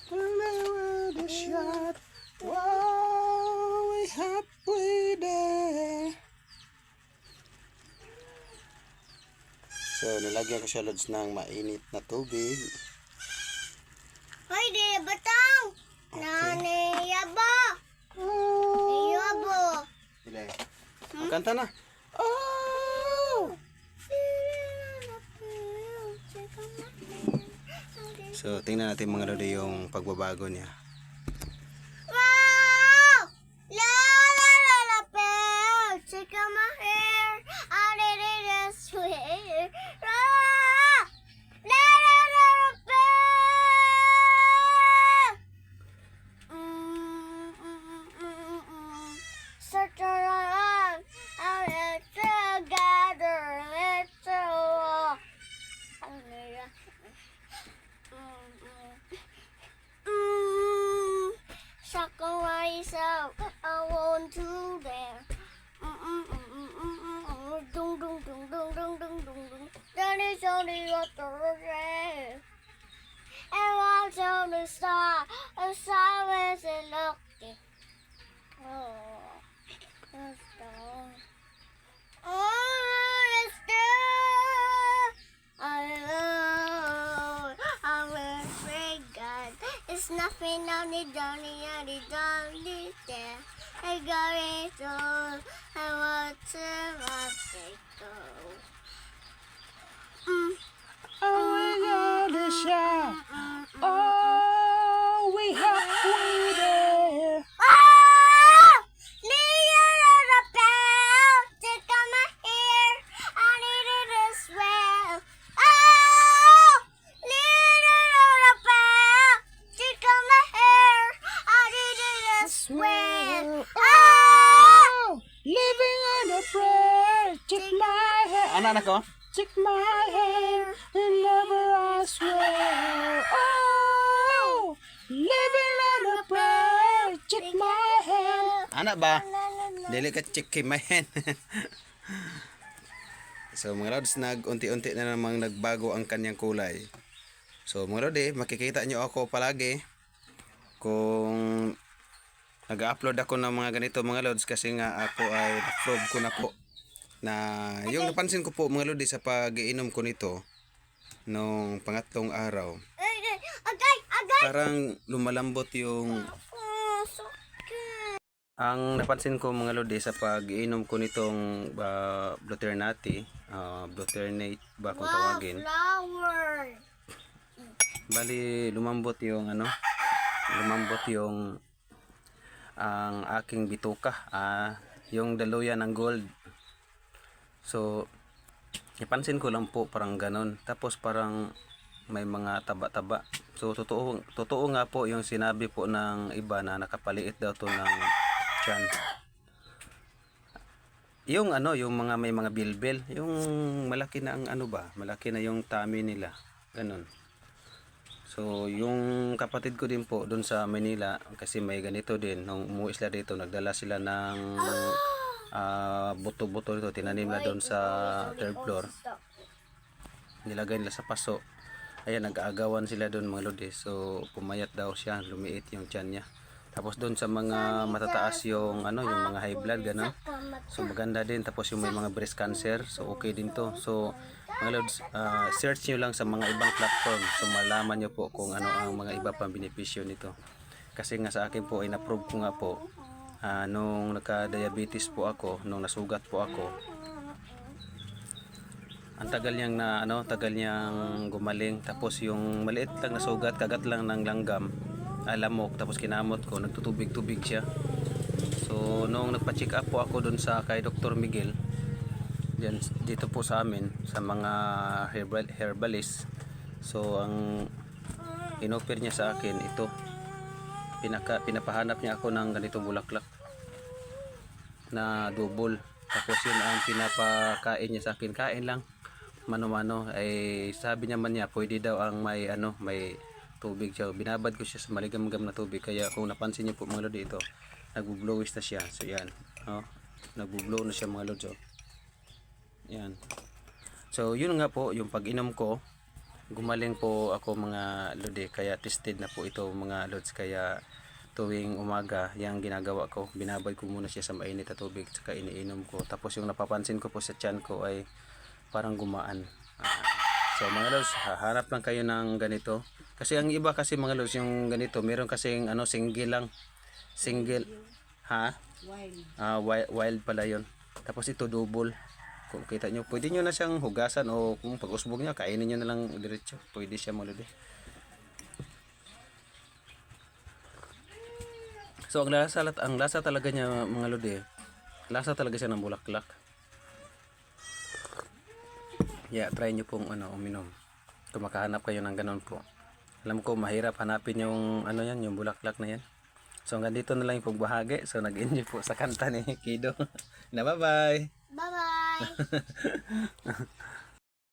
Whenever the shot, wow, we halfway there. So, nilagyan ko siya lods ng mainit na tubig. Hoy, di batang! Nani, yabo! Yabo! Ile. Kanta na. Oh! So, tingnan natin mga lodi yung pagbabago niya. Wow! La la la la bell, check out my hair. I did it this way. Ah! La la la la bell. Such a long, I'm together. Let's go. Suckle myself, I want to dare. Dung dung dung dung dung dung dung dung. That is only what the rain. And watch on the star, a silence and looking. Oh, the star. Oh, the star. I will pray God. It's nothing on the journey, there. I got it all. I want to let it go. Oh, we got a shot. Oh, we halfway there. Ah! Near the bell, take on my hair. I need it as well. Ah! Near the bell, take on my hair. I need it as well. Ah! Living on a prayer. Check my hair. Anak ko. Check my hair and never I swear. Oh, living on a prayer. Check my hair. Anak ba? Dili ka check my hand. So mga lods, unti-unti na namang nagbago ang kanyang kulay. So mga lodi, makikita nyo ako palagi kung nag-upload ako ng mga ganito mga lods, kasi nga ako ay na-probe ko na po na yung napansin ko po mga lodi sa pag-iinom ko nito nung pangatlong araw, Agay! Agay! parang lumalambot yung ang napansin ko mga lodi sa pag-iinom ko nitong Blueternati, Blueternate ba kung tawagin. Flower! Bali lumambot yung lumambot yung ang aking bituka, yung daluyan ng gold. So napansin ko lang po parang ganon, tapos parang may mga taba-taba. So totoo nga po yung sinabi po ng iba na nakapaliit daw to ng tiyan. Yung yung mga may mga bilbil, yung malaki na ang malaki na yung tummy nila, ganon. So yung kapatid ko din po doon sa Manila, kasi may ganito din, nung umuwi sila dito, nagdala sila ng buto-buto dito, tinanim na doon sa third floor, nilagay nila sa paso. Ayan, nag-aagawan sila doon mga lodi. So pumayat daw siya, lumiit yung tiyan niya. Tapos doon sa mga matataas yung yung mga high blood gano'n, so maganda din. Tapos yung may mga breast cancer, so okay din to. So mga lods, search nyo lang sa mga ibang platform, so malaman nyo po kung ano ang mga iba pang benepisyo nito. Kasi nga sa akin po ay na-prove ko nga po nung nagka-diabetes po ako, nung nasugat po ako. Ang tagal niyang tagal niyang gumaling. Tapos yung maliit lang na sugat, kagat lang ng langgam, lamok, tapos kinamot ko, nagtutubig-tubig siya. So nung nagpa-check up po ako dun sa kay Dr. Miguel, dito po sa amin, sa mga herbalist, so ang inoffer niya sa akin ito, pinapahanap niya ako ng ganitong bulaklak na double. Tapos yun ang pinapakain niya sa akin, kain lang mano-mano. Ay sabi naman niya pwede daw ang may tubig siya. Binabad ko siya sa maligam-gam na tubig, kaya kung napansin niyo po mga lodi, ito nagbo-blowish na siya. So yan, nagbo-blow na siya mga lodi. Yan. So yun nga po yung pag-inom ko. gumaling po ako mga lodi, kaya tested na po ito mga lods, kaya tuwing umaga yung ginagawa ko, binabad ko muna siya sa mainit na tubig saka iniinom ko, tapos yung napapansin ko po sa tiyan ko ay parang gumaan. So mga lods, hahanap lang kayo ng ganito, kasi ang iba kasi mga lods yung ganito meron kasing ano, single lang, single, ha, wild pala yon, tapos ito double. Kung kita nyo, pwede nyo na siyang hugasan, o kung pag-usbog nyo, kainin nyo na lang diretso. Pwede siya mga lodi. So ang lasa talaga niya mga lodi, lasa talaga siya ng bulaklak. Yeah, try nyo pong ano, uminom. Kung makahanap kayo ng ganun po. Alam ko mahirap hanapin yung ano yan, yung bulaklak na yan. So hanggang dito na lang yung pagbahagi. So nag-enjoy po sa kanta ni Kido. Na bye bye. Bye-bye.